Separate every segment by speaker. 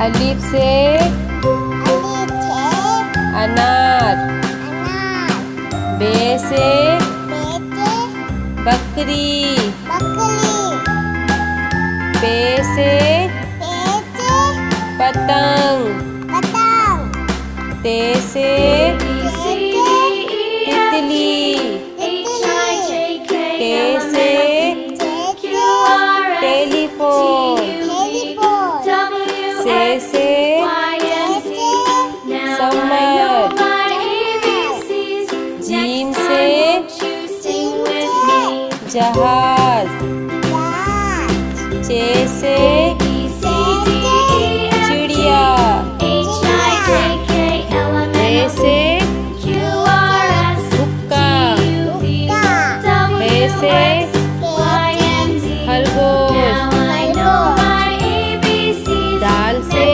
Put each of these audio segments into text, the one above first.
Speaker 1: अलिफ से अनार। बे से बकरी। पे से पतंग। ते से तितली। टे से टेलीफोन। से समर। जीम से जहाज। चे से चिड़िया। ए से हुक्का। हे से खरगोश। दाल से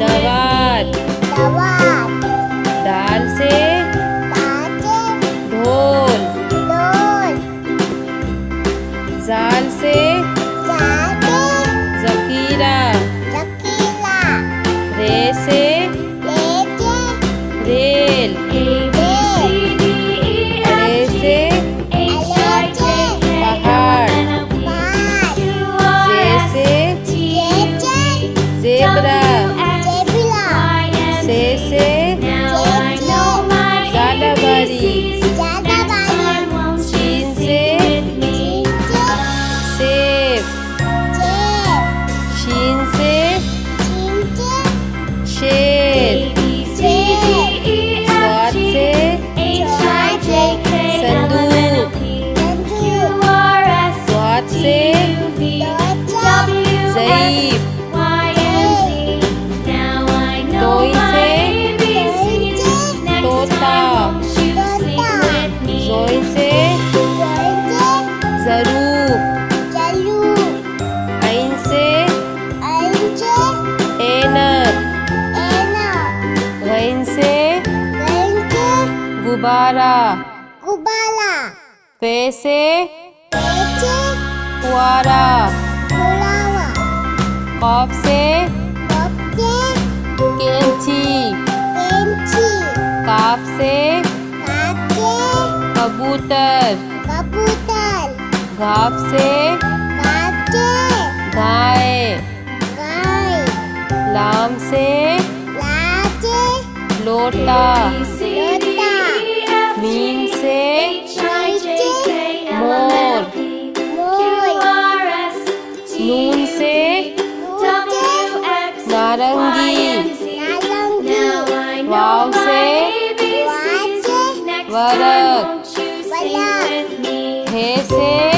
Speaker 1: दवात। दाल से ढोल। जाल से ज़खीरा। रे से रेल। रे से पहाड़। जे से ज़ेब्रा। से ज़ालाबारी। शीन से सेब। शीन से शेर। स्वाद से संदूक। स्वाद से ज़ईफ़। तोई से तोता। ज़ोई से ज़रूफ। ऐन से ऐनक। गैन से गुब्बारा। फे से फुआरा। क़ाफ से कैंची। काफ से कबूतर। घाफ से गाय। लाम से लोटा। मीम से मोर। नून से नारंगी। वाव से वरक। हे से